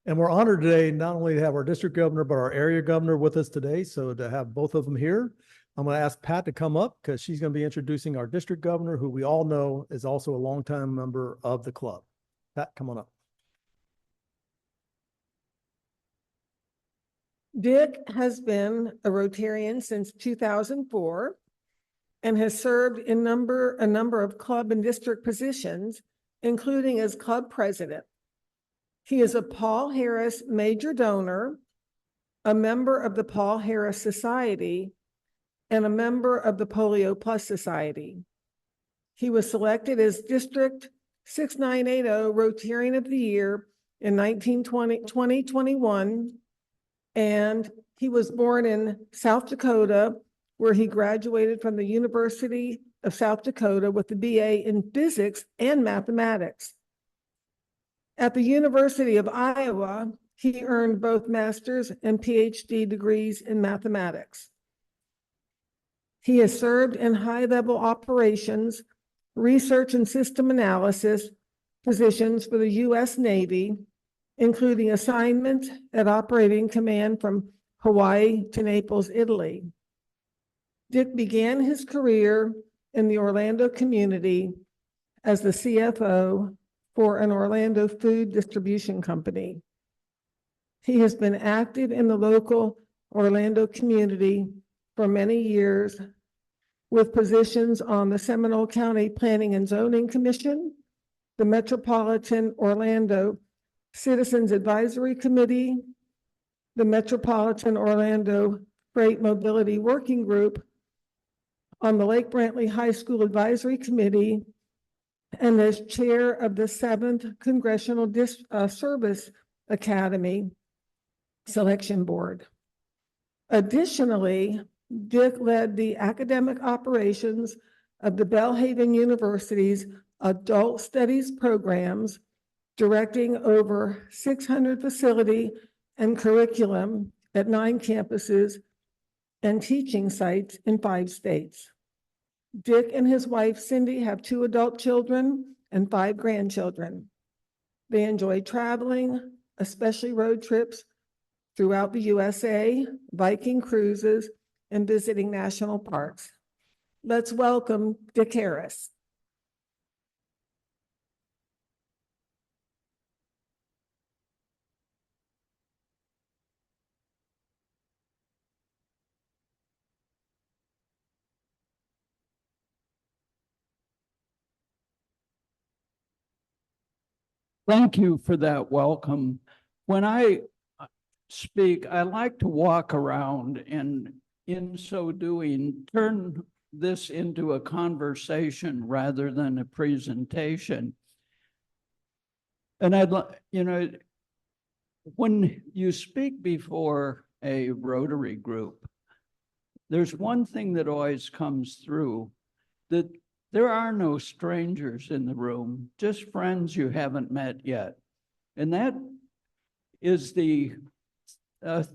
And we're honored today not only to have our district governor, but our area governor with us today. So to have both of them here, I'm going to ask Pat to come up because she's going to be introducing our district governor, who we all know is also a longtime member of the club. Pat, come on up. Dick has been a Rotarian since 2004 and has served in a number of club and district positions, including as club president. He is a Paul Harris major donor, a member of the Paul Harris Society, and a member of the Polio Plus Society. He was selected as District 6980 Rotarian of the Year in 2021, and he was born in South Dakota, where he graduated from the University of South Dakota with a BA in physics and mathematics. At the University of Iowa, he earned both master's and PhD degrees in mathematics. He has served in high-level operations, research and system analysis positions for the U.S. Navy, including assignment at operating command from Hawaii to Naples, Italy. Dick began his career in the Orlando community as the CFO for an Orlando food distribution company. He has been active in the local Orlando community for many years with positions on the Seminole County Planning and Zoning Commission, the Metropolitan Orlando Citizens Advisory Committee, the Metropolitan Orlando Freight Mobility Working Group, on the Lake Brantley High School Advisory Committee, and as chair of the 7th Congressional Service Academy Selection Board. Additionally, Dick led the academic operations of the Belhaven University's Adult Studies programs, directing over 600 facility and curriculum at 9 campuses and teaching sites in 5 states. Dick and his wife, Cindy, have 2 adult children and 5 grandchildren. They enjoy traveling, especially road trips throughout the USA, Viking cruises, and visiting national parks. Let's welcome Dick Harris. Thank you for that welcome. When I speak, I like to walk around and in so doing, turn this into a conversation rather than a presentation. And I'd like, when you speak before a Rotary group, there's one thing that always comes through, that there are no strangers in the room, just friends you haven't met yet. And that is the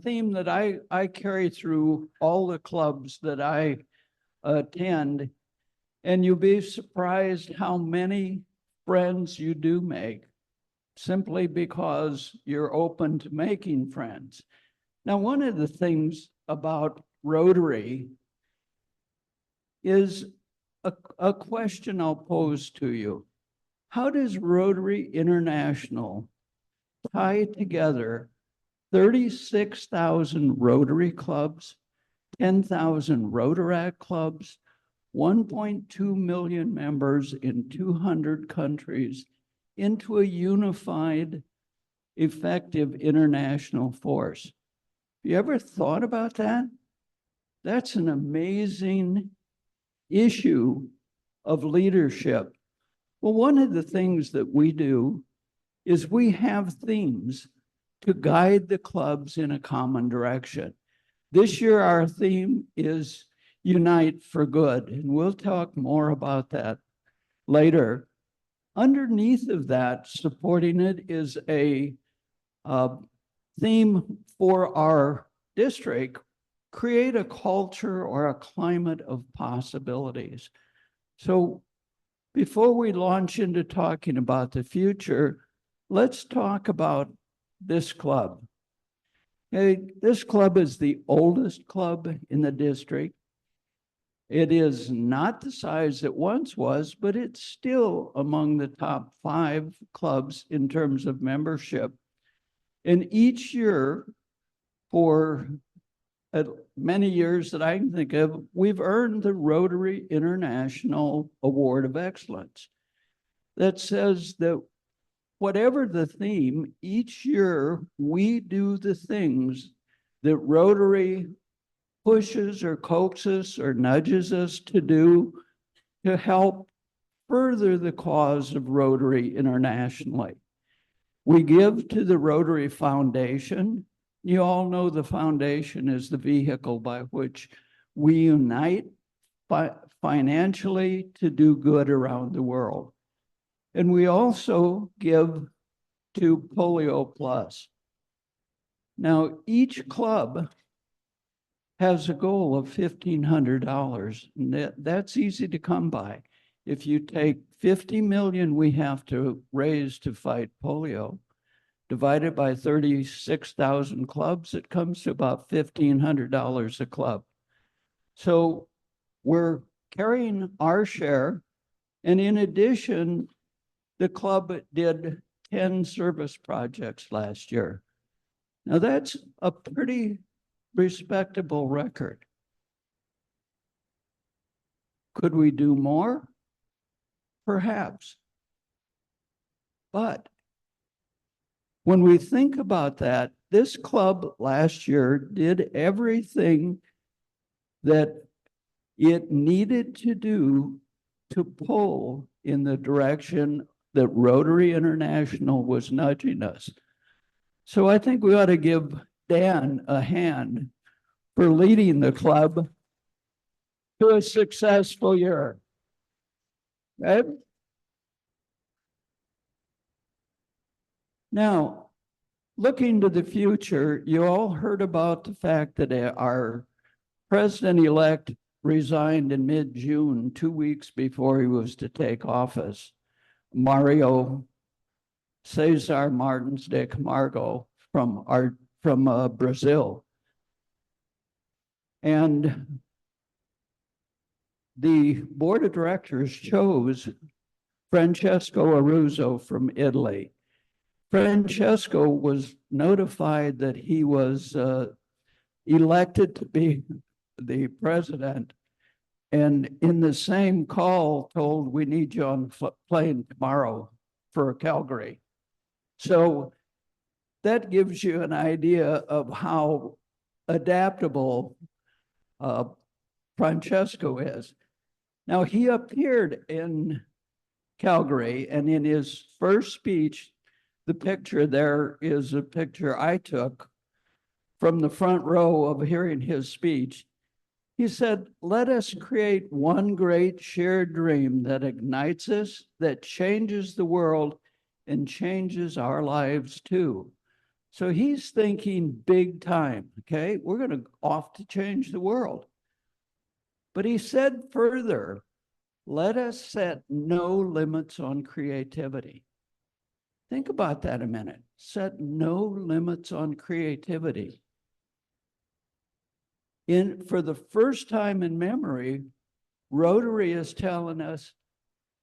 theme that I carry through all the clubs that I attend. And you'll be surprised how many friends you do make, simply because you're open to making friends. Now, one of the things about Rotary is a question I'll pose to you. How does Rotary International tie together 36,000 Rotary clubs, 10,000 Rotaract clubs, 1.2 million members in 200 countries into a unified, effective international force? Have you ever thought about that? That's an amazing issue of leadership. Well, one of the things that we do is we have themes to guide the clubs in a common direction. This year, our theme is Unite for Good, and we'll talk more about that later. Underneath of that, supporting it, is a theme for our district: create a culture or a climate of possibilities. So before we launch into talking about the future, let's talk about this club. Okay, this club is the oldest club in the district. It is not the size it once was, but it's still among the top 5 clubs in terms of membership. And each year, for many years that I can think of, we've earned the Rotary International Award of Excellence. That says that whatever the theme, each year we do the things that Rotary pushes or coaxes or nudges us to do to help further the cause of Rotary internationally. We give to the Rotary Foundation. You all know the foundation is the vehicle by which we unite financially to do good around the world. And we also give to Polio Plus. Now, each club has a goal of $1,500, and that's easy to come by. If you take 50 million we have to raise to fight polio, divided by 36,000 clubs, it comes to about $1,500 a club. So we're carrying our share, and in addition, the club did 10 service projects last year. Now that's a pretty respectable record. Could we do more? Perhaps. But when we think about that, this club last year did everything that it needed to do to pull in the direction that Rotary International was nudging us. So I think we ought to give Dan a hand for leading the club to a successful year. Right? Now, looking to the future, you all heard about the fact that our president-elect resigned in mid-June, 2 weeks before he was to take office. Mario Cesar Martins de Camargo from Brazil. And the board of directors chose Francesco Aruzzo from Italy. Francesco was notified that he was elected to be the president, and in the same call told, we need you on plane tomorrow for Calgary. So that gives you an idea of how adaptable Francesco is. Now, he appeared in Calgary, and in his first speech, the picture there is a picture I took from the front row of hearing his speech. He said, let us create one great shared dream that ignites us, that changes the world and changes our lives too. So he's thinking big time, okay? We're going to off to change the world. But he said further, let us set no limits on creativity. Think about that a minute. Set no limits on creativity. For the first time in memory, Rotary is telling us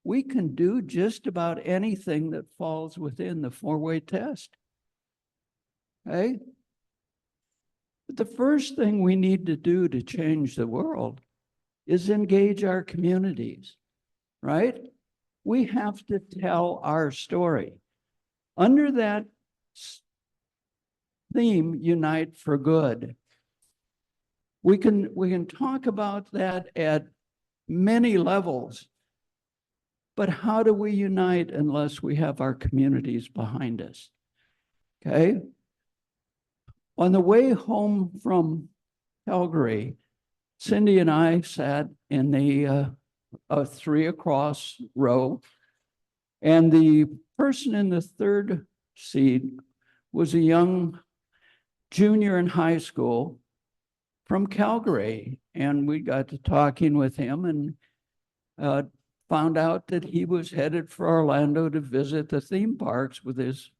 we can do just about anything that falls within the 4-way test. Okay? But the first thing we need to do to change the world is engage our communities, right? We have to tell our story. Under that theme, Unite for Good, we can talk about that at many levels, but how do we unite unless we have our communities behind us? Okay? On the way home from Calgary, Cindy and I sat in the 3 across row, and the person in the third seat was a young junior in high school from Calgary, and we got to talking with him and found out that he was headed for Orlando to visit the theme parks with his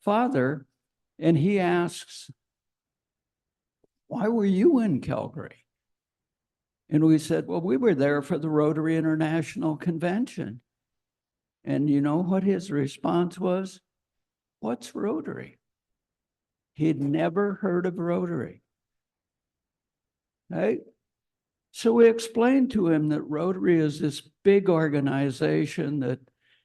father, and he asks, "Why were you in Calgary?" And we said, "Well, we were there for the Rotary International Convention." And you know what his response was? "What's Rotary?" He'd never heard of Rotary. Right? So we explained to him that Rotary is this big organization that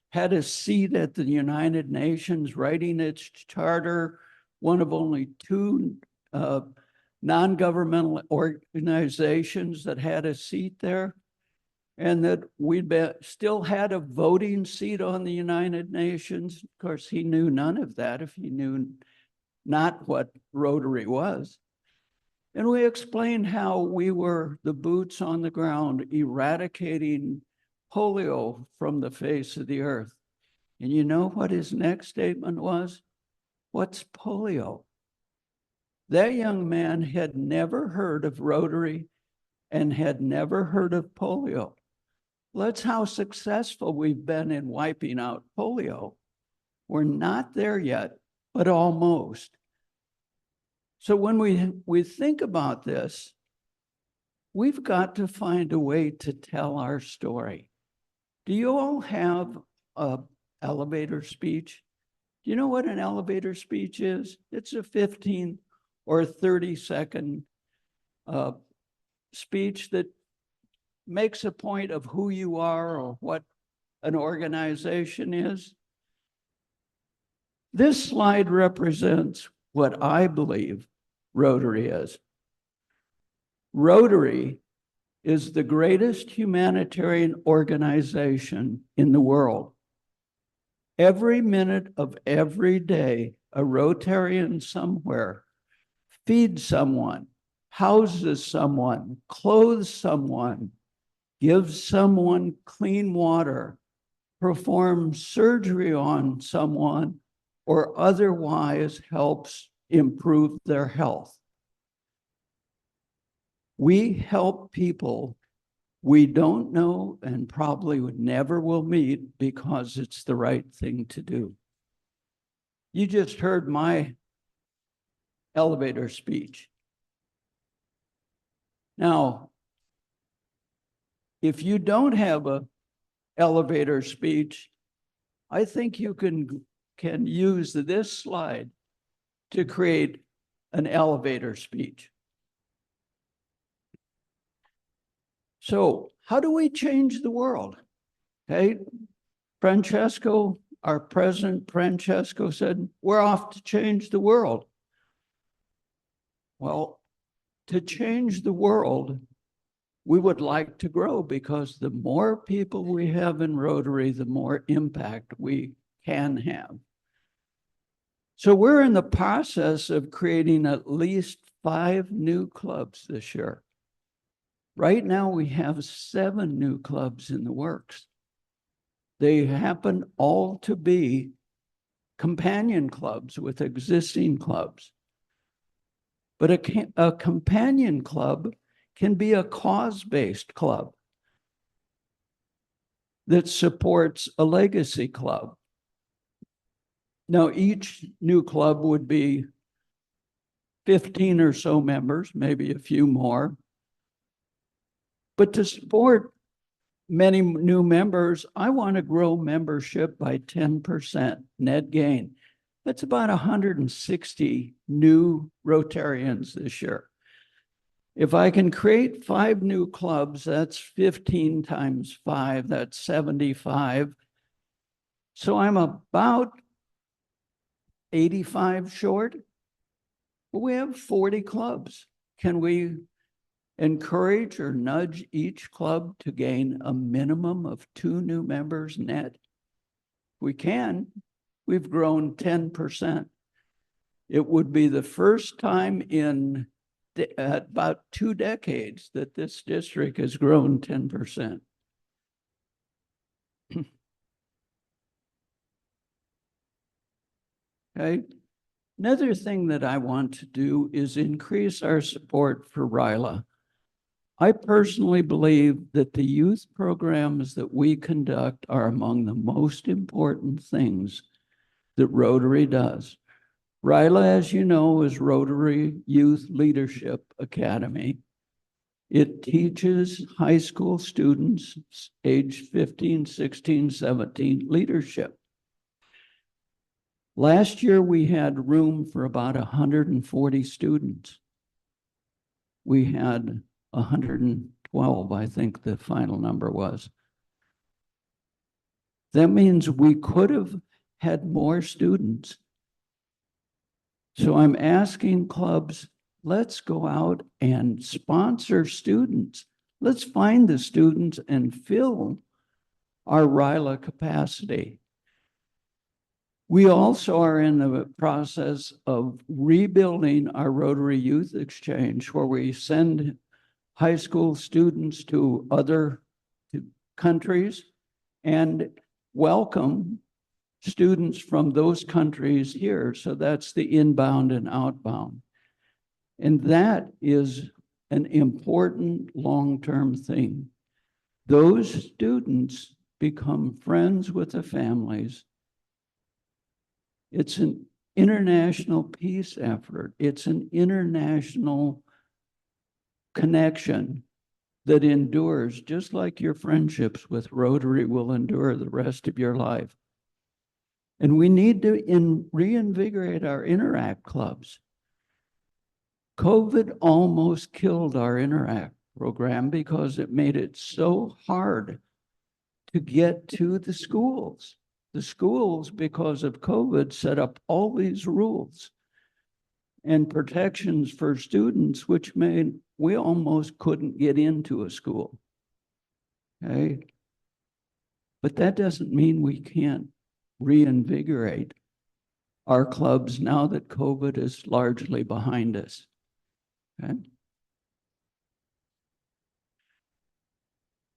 had a seat at the United Nations, writing its charter, one of only two non-governmental organizations that had a seat there, and that still had a voting seat on the United Nations. Of course, he knew none of that if he knew not what Rotary was. And we explained how we were the boots on the ground eradicating polio from the face of the earth. And you know what his next statement was? "What's polio?" That young man had never heard of Rotary and had never heard of polio. That's how successful we've been in wiping out polio. We're not there yet, but almost. So when we think about this, we've got to find a way to tell our story. Do you all have an elevator speech? Do you know what an elevator speech is? It's a 15 or 30-second speech that makes a point of who you are or what an organization is. This slide represents what I believe Rotary is. Rotary is the greatest humanitarian organization in the world. Every minute of every day, a Rotarian somewhere feeds someone, houses someone, clothes someone, gives someone clean water, performs surgery on someone, or otherwise helps improve their health. We help people we don't know and probably never will meet because it's the right thing to do. You just heard my elevator speech. Now, if you don't have an elevator speech, I think you can use this slide to create an elevator speech. So how do we change the world? Okay, Francesco, our president, Francesco, said, we're off to change the world. Well, to change the world, we would like to grow, because the more people we have in Rotary, the more impact we can have. So we're in the process of creating at least 5 new clubs this year. Right now, we have 7 new clubs in the works. They happen all to be companion clubs with existing clubs. But a companion club can be a cause-based club that supports a legacy club. Now, each new club would be 15 or so members, maybe a few more. But to support many new members, I want to grow membership by 10% net gain. That's about 160 new Rotarians this year. If I can create 5 new clubs, that's 15 times 5, that's 75. So I'm about 85 short. But we have 40 clubs. Can we encourage or nudge each club to gain a minimum of 2 new members net? We can. We've grown 10%. It would be the first time in about 2 decades that this district has grown 10%. Okay. Another thing that I want to do is increase our support for RILA. I personally believe that the youth programs that we conduct are among the most important things that Rotary does. RILA, as you know, is Rotary Youth Leadership Academy. It teaches high school students age 15, 16, 17 leadership. Last year, we had room for about 140 students. We had 112, I think the final number was. That means we could have had more students. So I'm asking clubs, let's go out and sponsor students. Let's find the students and fill our RILA capacity. We also are in the process of rebuilding our Rotary Youth Exchange, where we send high school students to other countries and welcome students from those countries here. So that's the inbound and outbound. And that is an important long-term thing. Those students become friends with the families. It's an international peace effort. It's an international connection that endures, just like your friendships with Rotary will endure the rest of your life. And we need to reinvigorate our Interact clubs. COVID almost killed our Interact program because it made it so hard to get to the schools. The schools, because of COVID, set up all these rules and protections for students, which made we almost couldn't get into a school. Okay? But that doesn't mean we can't reinvigorate our clubs now that COVID is largely behind us. Okay?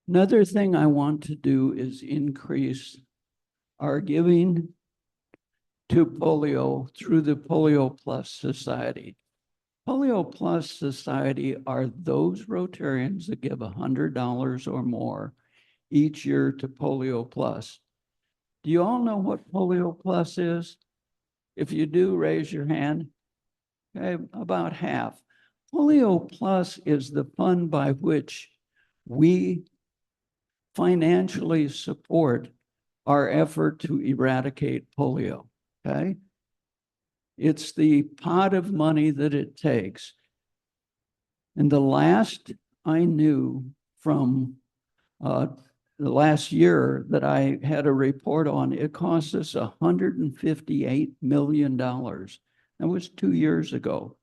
Another thing I want to do is increase our giving to polio through the Polio Plus Society. Polio Plus Society are those Rotarians that give $100 or more each year to Polio Plus. Do you all know what Polio Plus is? If you do, raise your hand. Okay, about half. Polio Plus is the fund by which we financially support our effort to eradicate polio, okay? It's the pot of money that it takes. And the last I knew from the last year that I had a report on, it cost us $158 million. That was 2 years ago.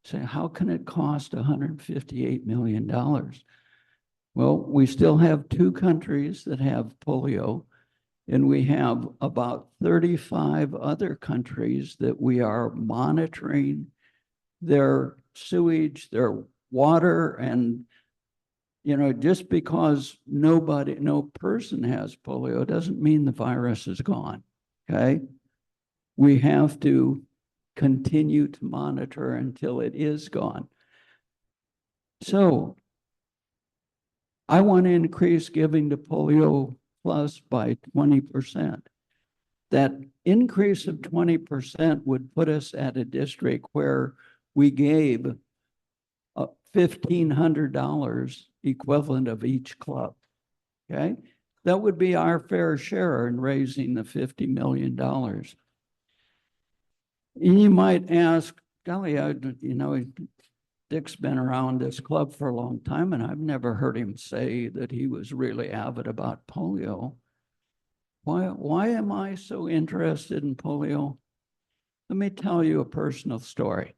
So how can it cost $158 million? Well, we still have 2 countries that have polio, and we have about 35 other countries that we are monitoring their sewage, their water, and, you know, just because no person has polio doesn't mean the virus is gone, okay? We have to continue to monitor until it is gone. So I want to increase giving to Polio Plus by 20%. That increase of 20% would put us at a district where we gave $1,500 equivalent of each club, okay? That would be our fair share in raising the $50 million. And you might ask, golly, you know, Dick's been around this club for a long time, and I've never heard him say that he was really avid about polio. Why am I so interested in polio? Let me tell you a personal story.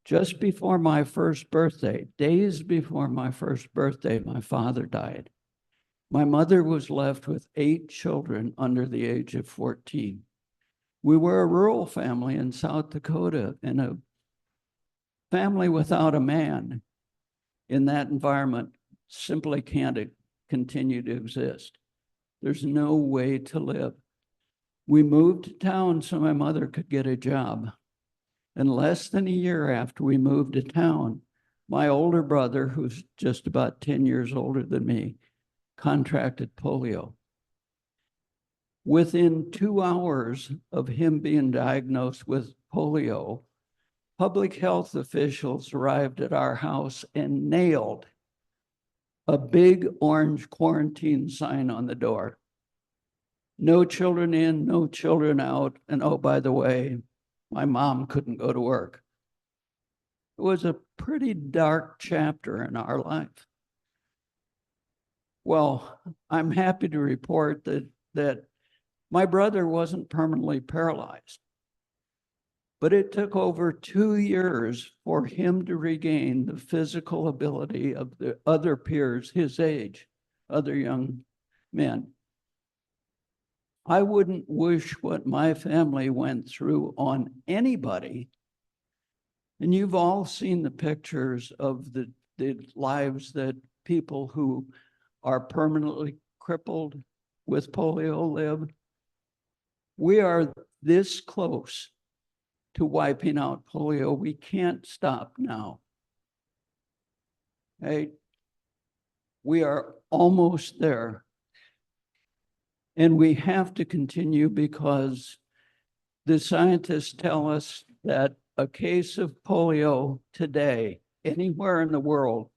Just before my first birthday, days before my first birthday, my father died. My mother was left with 8 children under the age of 14. We were a rural family in South Dakota, and a family without a man in that environment simply can't continue to exist. There's no way to live. We moved to town so my mother could get a job. And less than a year after we moved to town, my older brother, who's just about 10 years older than me, contracted polio. Within 2 hours of him being diagnosed with polio, public health officials arrived at our house and nailed a big orange quarantine sign on the door. No children in, no children out. And oh, by the way, my mom couldn't go to work. It was a pretty dark chapter in our life. Well, I'm happy to report that my brother wasn't permanently paralyzed, but it took over 2 years for him to regain the physical ability of the other peers his age, other young men. I wouldn't wish what my family went through on anybody. And you've all seen the pictures of the lives that people who are permanently crippled with polio live. We are this close to wiping out polio. We can't stop now. Hey, we are almost there. And we have to continue because the scientists tell us that a case of polio today, anywhere in the world,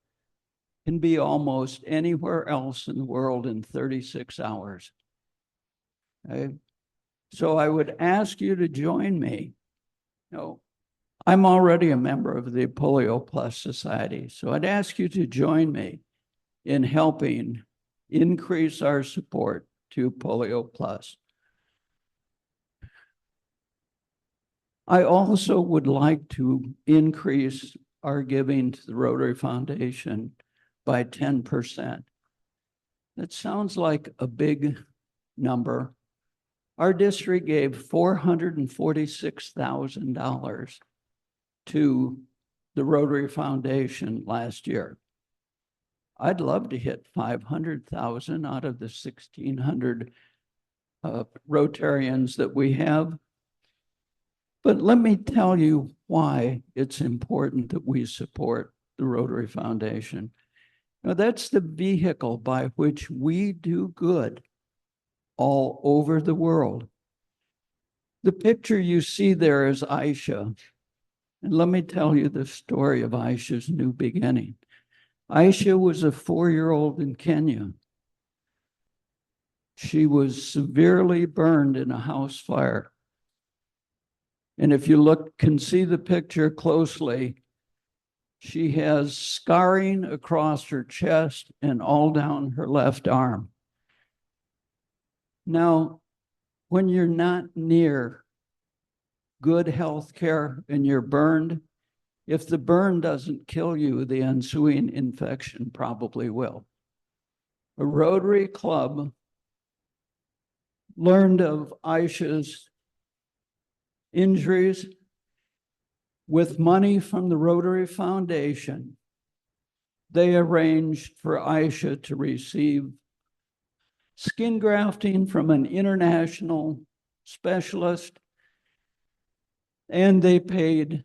can be almost anywhere else in the world in 36 hours. Okay? So I would ask you to join me. No, I'm already a member of the Polio Plus Society, so I'd ask you to join me in helping increase our support to Polio Plus. I also would like to increase our giving to the Rotary Foundation by 10%. That sounds like a big number. Our district gave $446,000 to the Rotary Foundation last year. I'd love to hit 500,000 out of the 1,600 Rotarians that we have. But let me tell you why it's important that we support the Rotary Foundation. Now, that's the vehicle by which we do good all over the world. The picture you see there is Aisha. And let me tell you the story of Aisha's new beginning. Aisha was a 4-year-old in Kenya. She was severely burned in a house fire. And if you can see the picture closely, she has scarring across her chest and all down her left arm. Now, when you're not near good health care and you're burned, if the burn doesn't kill you, the ensuing infection probably will. A Rotary Club learned of Aisha's injuries. With money from the Rotary Foundation, they arranged for Aisha to receive skin grafting from an international specialist, and they paid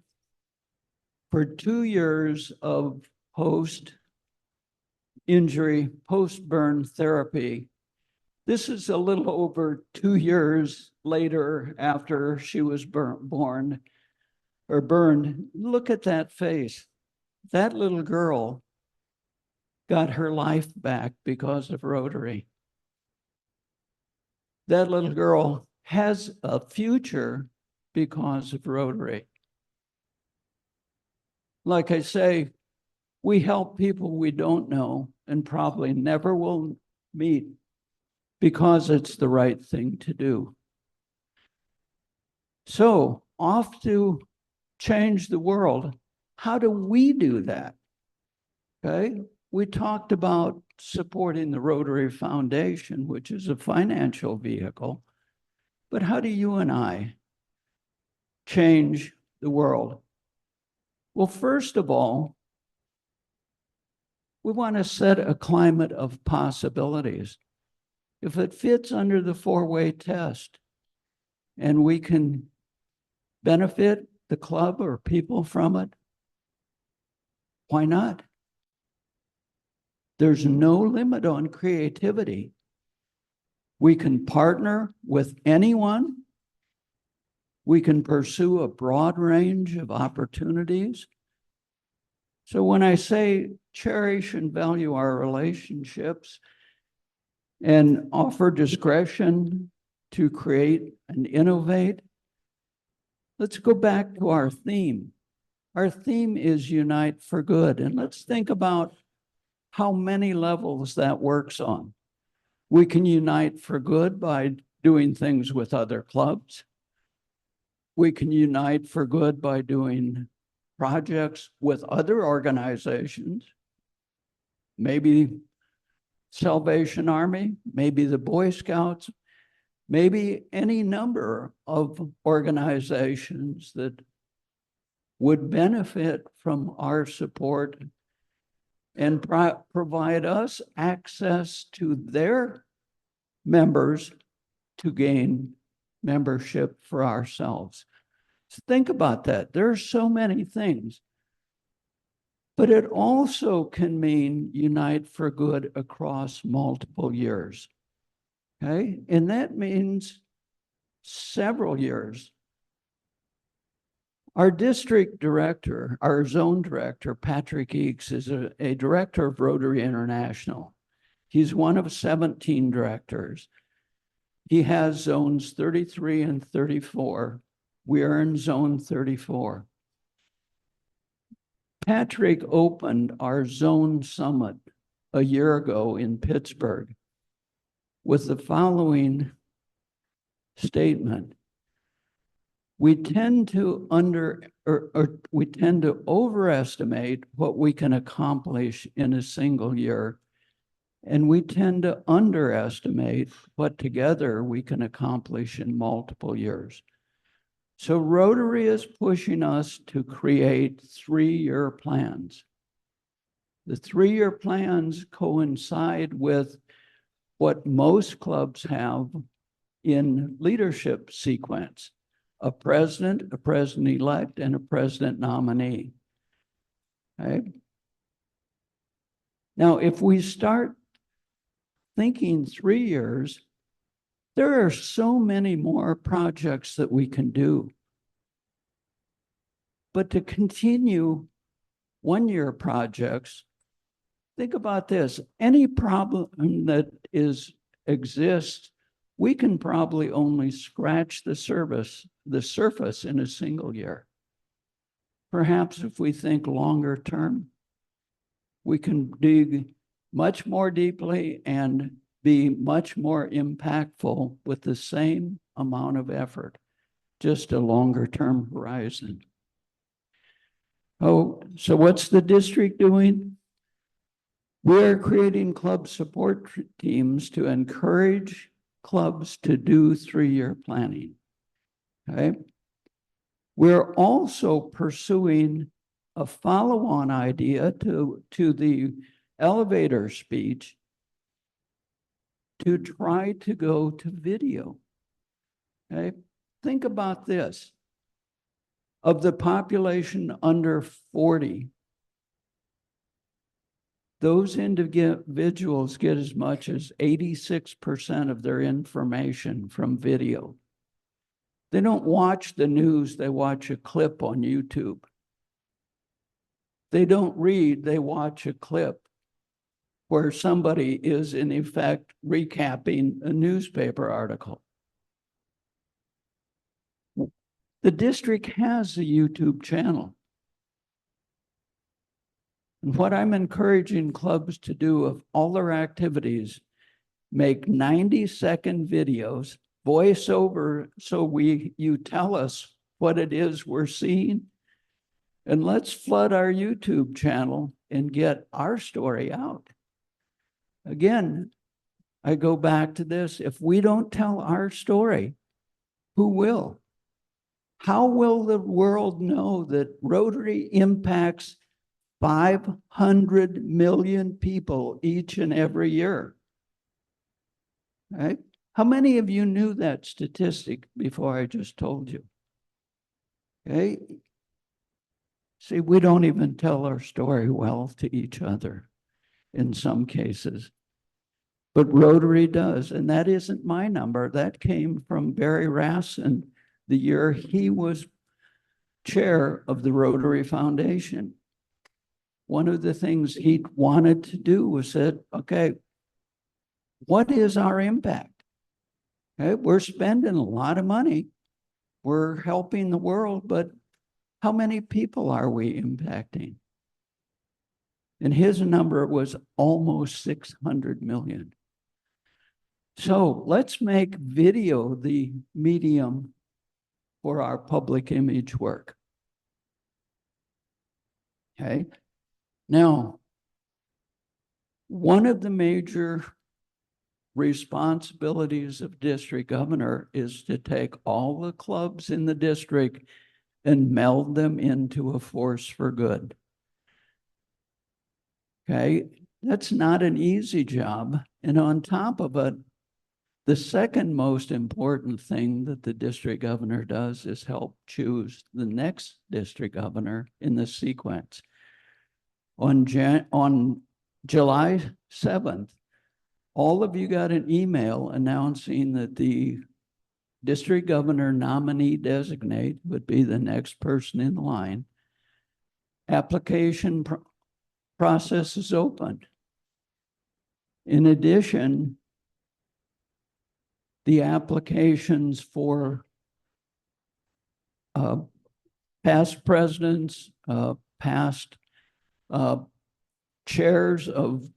for 2 years of post-injury, post-burn therapy. This is a little over 2 years later after she was burned. Look at that face. That little girl got her life back because of Rotary. That little girl has a future because of Rotary. Like I say, we help people we don't know and probably never will meet because it's the right thing to do. So, off to change the world. How do we do that? Okay, we talked about supporting the Rotary Foundation, which is a financial vehicle, but how do you and I change the world? Well, first of all, we want to set a climate of possibilities. If it fits under the 4-way test and we can benefit the club or people from it, why not? There's no limit on creativity. We can partner with anyone. We can pursue a broad range of opportunities. So when I say cherish and value our relationships and offer discretion to create and innovate, let's go back to our theme. Our theme is Unite for Good. And let's think about how many levels that works on. We can unite for good by doing things with other clubs. We can unite for good by doing projects with other organizations, maybe Salvation Army, maybe the Boy Scouts, maybe any number of organizations that would benefit from our support and provide us access to their members to gain membership for ourselves. So think about that. There are so many things, but it also can mean unite for good across multiple years. Okay, and that means several years. Our district director, our zone director, Patrick Eakes, is a director of Rotary International. He's one of 17 directors. He has zones 33 and 34. We are in zone 34. Patrick opened our zone summit a year ago in Pittsburgh with the following statement. We tend to overestimate what we can accomplish in a single year, and we tend to underestimate what together we can accomplish in multiple years. So Rotary is pushing us to create 3-year plans. The 3-year plans coincide with what most clubs have in leadership sequence: a president-elect, and a president nominee. Okay? Now, if we start thinking 3 years, there are so many more projects that we can do. But to continue 1-year projects, think about this. Any problem that exists, we can probably only scratch the surface in a single year. Perhaps if we think longer term, we can dig much more deeply and be much more impactful with the same amount of effort, just a longer term horizon. Oh, so what's the district doing? We're creating club support teams to encourage clubs to do 3-year planning. Okay. We're also pursuing a follow-on idea to the elevator speech to try to go to video. Okay. Think about this. Of the population under 40, those individuals get as much as 86% of their information from video. They don't watch the news, they watch a clip on YouTube. They don't read, they watch a clip where somebody is in effect recapping a newspaper article. The district has a YouTube channel. And what I'm encouraging clubs to do of all their activities, make 90-second videos, voice over so you tell us what it is we're seeing, and let's flood our YouTube channel and get our story out. Again, I go back to this. If we don't tell our story, who will? How will the world know that Rotary impacts 500 million people each and every year? Right? How many of you knew that statistic before I just told you? Okay. See, we don't even tell our story well to each other in some cases. But Rotary does, and that isn't my number. That came from Barry Rassin the year he was chair of the Rotary Foundation. One of the things he wanted to do was said, okay, what is our impact? Okay, we're spending a lot of money. We're helping the world, but how many people are we impacting? And his number was almost 600 million. So let's make video the medium for our public image work. Okay. Now, one of the major responsibilities of district governor is to take all the clubs in the district and meld them into a force for good. Okay, that's not an easy job. And on top of it, the second most important thing that the district governor does is help choose the next district governor in the sequence. On July 7th, all of you got an email announcing that the district governor nominee designate would be the next person in line. Application process is open. In addition, the applications for past presidents, past chairs of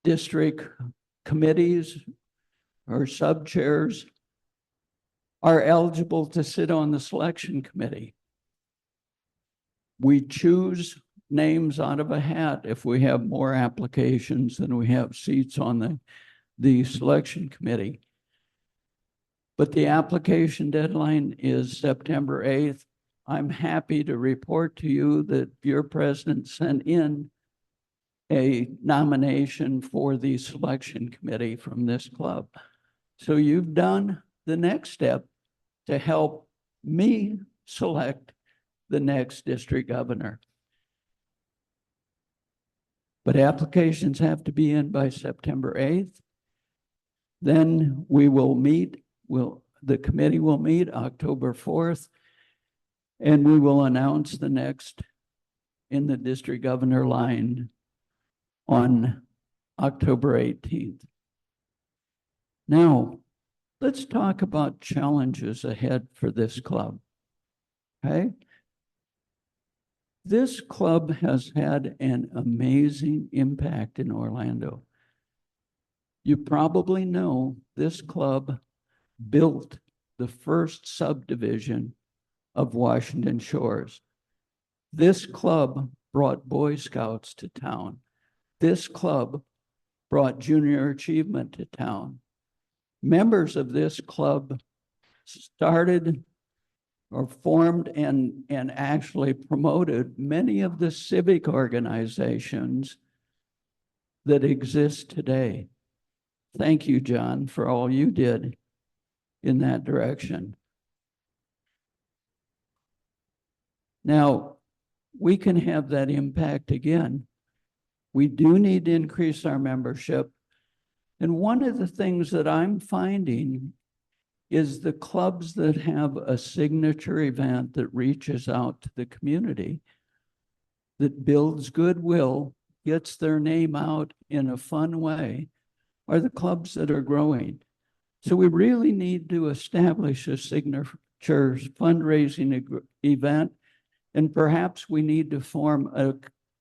district committees or sub-chairs are eligible to sit on the selection committee. We choose names out of a hat if we have more applications than we have seats on the selection committee. But the application deadline is September 8th. I'm happy to report to you that your president sent in a nomination for the selection committee from this club. So you've done the next step to help me select the next district governor. But applications have to be in by September 8th. Then we will meet, the committee will meet October 4th, and we will announce the next in the district governor line on October 18th. Now, let's talk about challenges ahead for this club. Okay? This club has had an amazing impact in Orlando. You probably know this club built the first subdivision of Washington Shores. This club brought Boy Scouts to town. This club brought junior achievement to town. Members of this club started or formed and actually promoted many of the civic organizations that exist today. Thank you, John, for all you did in that direction. Now, we can have that impact again. We do need to increase our membership. And one of the things that I'm finding is the clubs that have a signature event that reaches out to the community, that builds goodwill, gets their name out in a fun way, are the clubs that are growing. So we really need to establish a signature fundraising event, and perhaps we need to form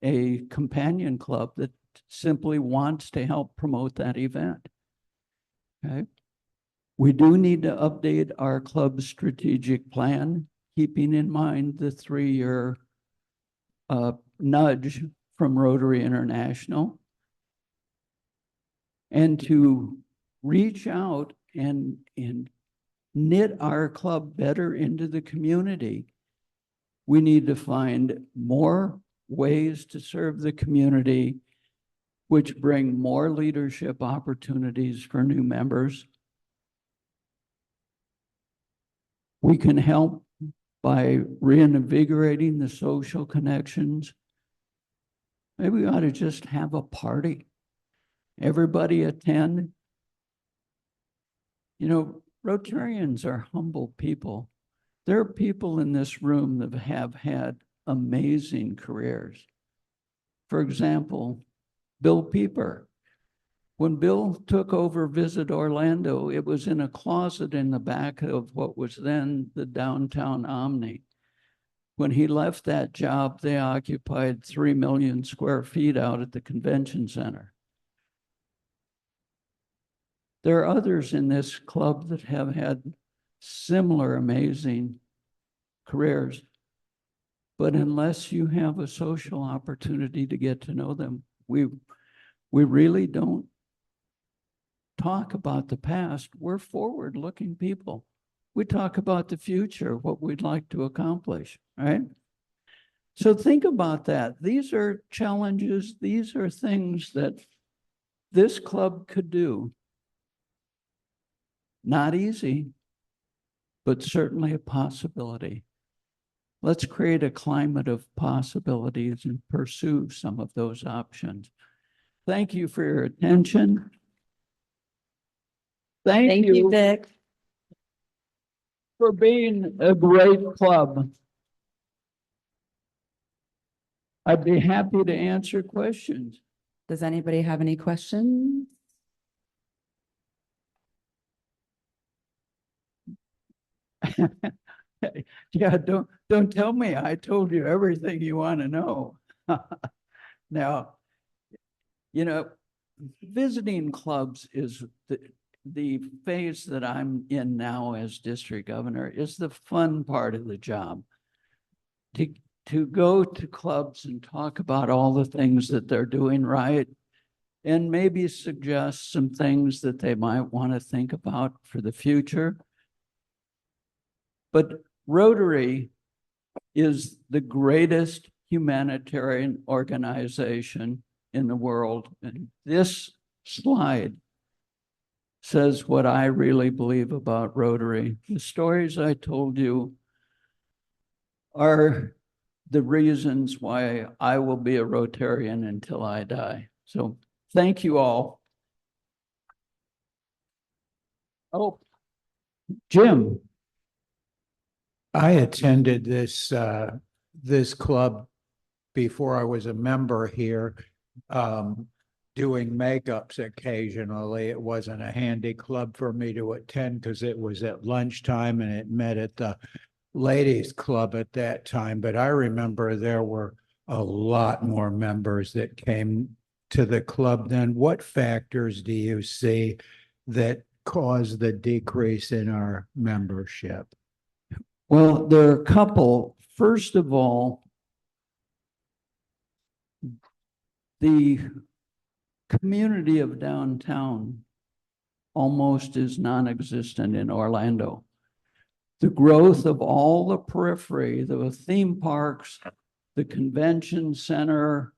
a companion club that simply wants to help promote that event. Okay. We do need to update our club's strategic plan, keeping in mind the 3-year nudge from Rotary International, and to reach out and knit our club better into the community. We need to find more ways to serve the community, which bring more leadership opportunities for new members. We can help by reinvigorating the social connections. Maybe we ought to just have a party. Everybody attend, You know, Rotarians are humble people. There are people in this room that have had amazing careers. For example, Bill Pieper. When Bill took over Visit Orlando, it was in a closet in the back of what was then the downtown Omni. When he left that job, they occupied 3 million square feet out at the convention center. There are others in this club that have had similar amazing careers. But unless you have a social opportunity to get to know them, we really don't talk about the past. We're forward-looking people. We talk about the future, what we'd like to accomplish, right? So think about that. These are challenges. These are things that this club could do. Not easy, but certainly a possibility. Let's create a climate of possibilities and pursue some of those options. Thank you for your attention. Thank you Vic. for being a great club. I'd be happy to answer questions. Does anybody have any questions? Yeah, don't tell me I told you everything you want to know. Now, you know, visiting clubs is the phase that I'm in now as district governor is the fun part of the job. To go to clubs and talk about all the things that they're doing right and maybe suggest some things that they might want to think about for the future. But Rotary is the greatest humanitarian organization in the world. And this slide says what I really believe about Rotary. The stories I told you are the reasons why I will be a Rotarian until I die. So thank you all. Oh, Jim. I attended this club before I was a member here, doing makeups occasionally. It wasn't a handy club for me to attend because it was at lunchtime and it met at the ladies' club at that time. But I remember there were a lot more members that came to the club then. What factors do you see that caused the decrease in our membership? Well, there are a couple. First of all, the community of downtown almost is non-existent in Orlando. The growth of all the periphery, the theme parks, the convention center,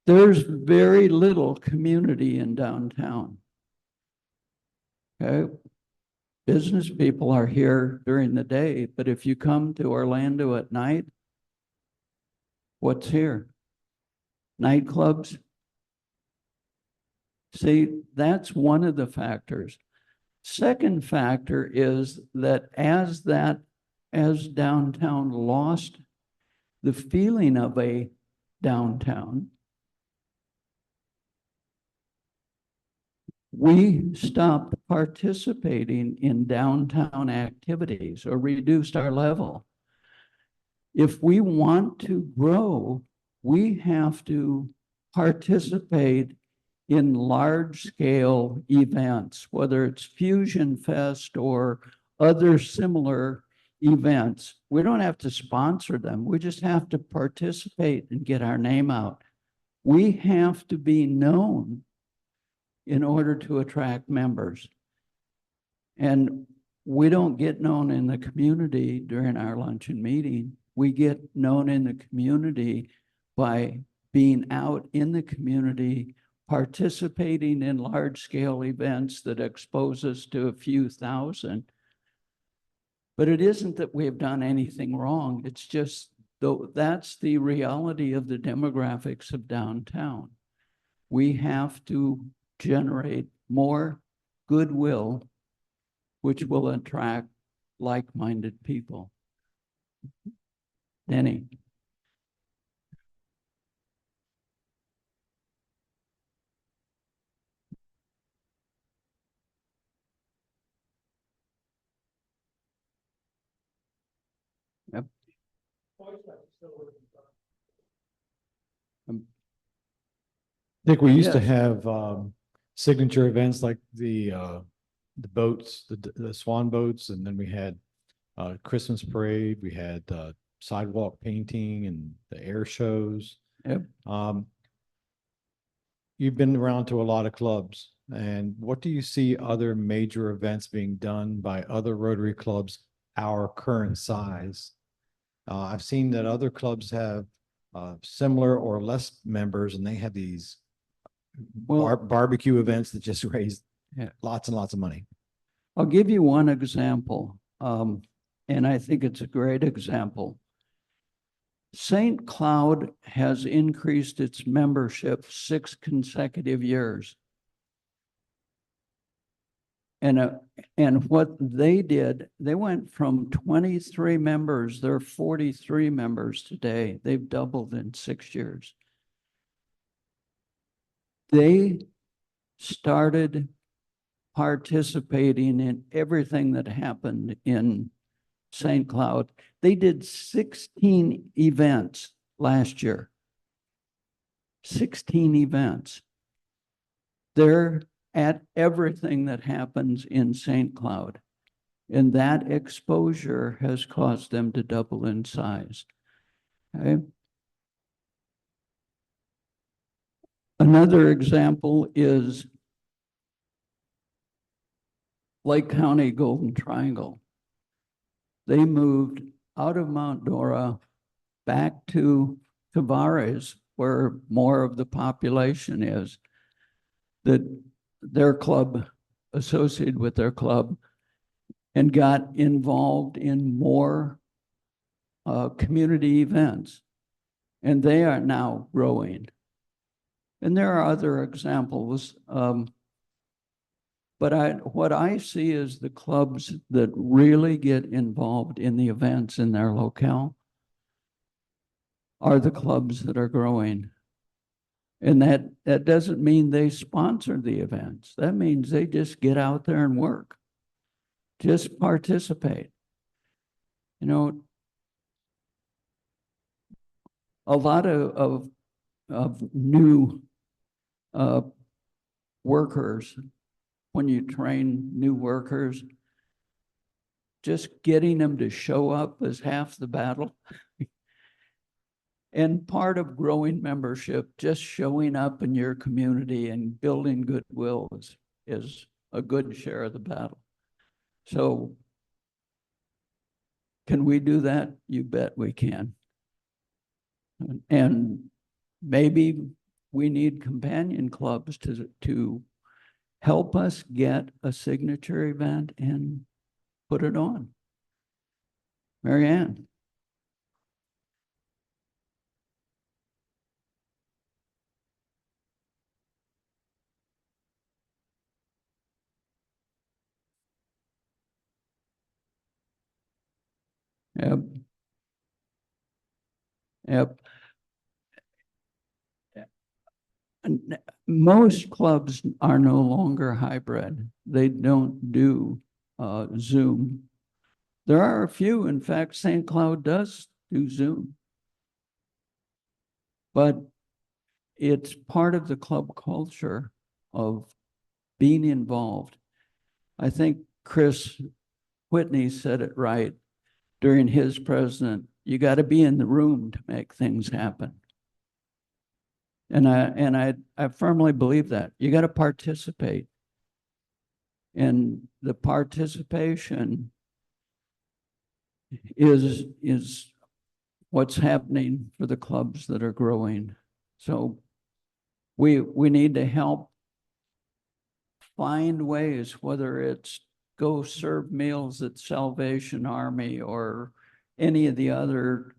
there's very little community in downtown. Okay. Business people are here during the day, but if you come to Orlando at night, what's here? Nightclubs. See, that's one of the factors. Second factor is that as downtown lost the feeling of a downtown, we stopped participating in downtown activities or reduced our level. If we want to grow, we have to participate in large-scale events, whether it's Fusion Fest or other similar events. We don't have to sponsor them. We just have to participate and get our name out. We have to be known in order to attract members. And we don't get known in the community during our luncheon meeting. We get known in the community by being out in the community, participating in large-scale events that expose us to a few thousand. But it isn't that we have done anything wrong. It's just that's the reality of the demographics of downtown. We have to generate more goodwill which will attract like-minded people. Danny? Yep. I think we used to Yes. have signature events like the boats, the swan boats, and then we had Christmas parade, we had sidewalk painting and the air shows. Yep. You've been around to a lot of clubs, and what do you see other major events being done by other Rotary clubs our current size? I've seen that other clubs have similar or less members, and they have these Well, barbecue events that just raise Yeah. lots and lots of money. I'll give you one example, and I think it's a great example. St. Cloud has increased its membership 6 consecutive years. And what they did, they went from 23 members, they're 43 members today. They've doubled in 6 years. They started participating in everything that happened in St. Cloud. They did 16 events last year. 16 events. They're at everything that happens in St. Cloud. And that exposure has caused them to double in size. Okay. Another example is Lake County Golden Triangle. They moved out of Mount Dora back to Tavares, where more of the population is. That their club, associated with their club, and got involved in more community events. And they are now growing. And there are other examples. But what I see is the clubs that really get involved in the events in their locale are the clubs that are growing. And that doesn't mean they sponsor the events. That means they just get out there and work. Just participate. You know, a lot of new workers, when you train new workers, just getting them to show up is half the battle. And part of growing membership, just showing up in your community and building goodwill is a good share of the battle. So can we do that? You bet we can. And maybe we need companion clubs to help us get a signature event and put it on. Mary Ann. Yep. Yep. And most clubs are no longer hybrid. They don't do Zoom. There are a few, in fact, St. Cloud does do Zoom. But it's part of the club culture of being involved. I think Chris Whitney said it right during his president. You got to be in the room to make things happen. And I firmly believe that. You got to participate. And the participation is what's happening for the clubs that are growing. So we need to help find ways, whether it's go serve meals at Salvation Army or any of the other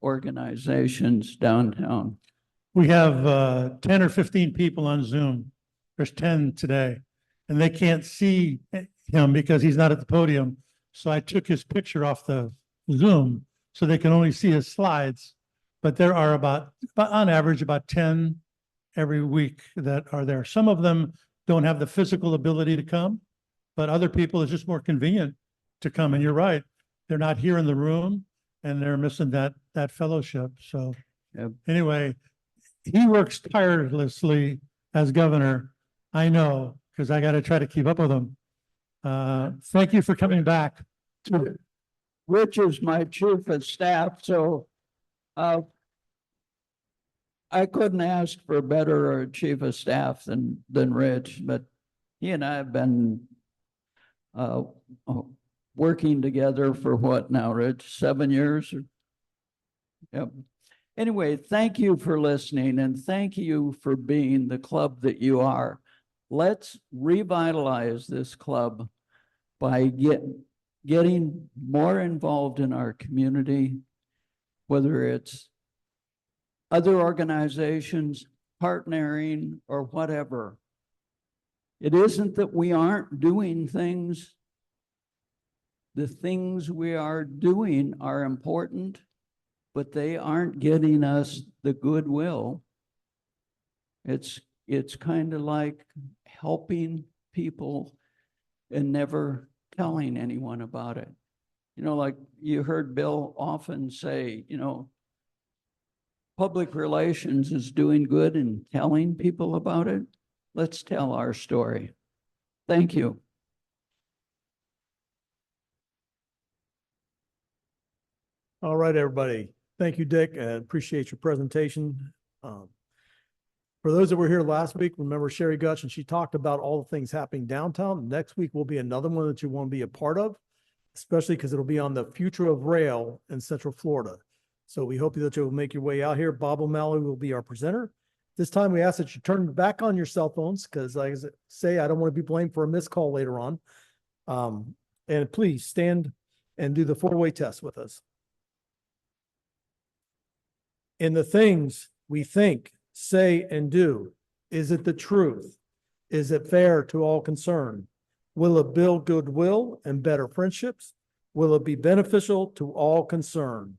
organizations downtown. We have 10 or 15 people on Zoom. There's 10 today. and they can't see him because he's not at the podium. So I took his picture off the Zoom so they can only see his slides. But there are about on average, about 10 every week that are there. Some of them don't have the physical ability to come, but other people, it's just more convenient to come. And you're right, they're not here in the room and they're missing that fellowship. So Yep. anyway, he works tirelessly as governor. I know, because I got to try to keep up with him. Thank you for coming back. Rich is my chief of staff, so I couldn't ask for a better chief of staff than Rich, but he and I have been working together for what now, Rich? 7 years? Yep. Anyway, thank you for listening and thank you for being the club that you are. Let's revitalize this club by getting more involved in our community, whether it's other organizations, partnering, or whatever. It isn't that we aren't doing things. The things we are doing are important, but they aren't getting us the goodwill. It's kind of like helping people and never telling anyone about it. You know, like you heard Bill often say, you know, public relations is doing good and telling people about it. Let's tell our story. Thank you. All right, everybody. Thank you, Dick, and appreciate your presentation. For those that were here last week, remember Sherry Gutch, and she talked about all the things happening downtown. Next week will be another one that you want to be a part of, especially because it'll be on the future of rail in Central Florida. So we hope that you'll make your way out here. Bob O'Malley will be our presenter. This time we ask that you turn back on your cell phones because, like I say, I don't want to be blamed for a missed call later on. And please stand and do the four-way test with us. In the things we think, say, and do, is it the truth? Is it fair to all concerned? Will it build goodwill and better friendships? Will it be beneficial to all concerned?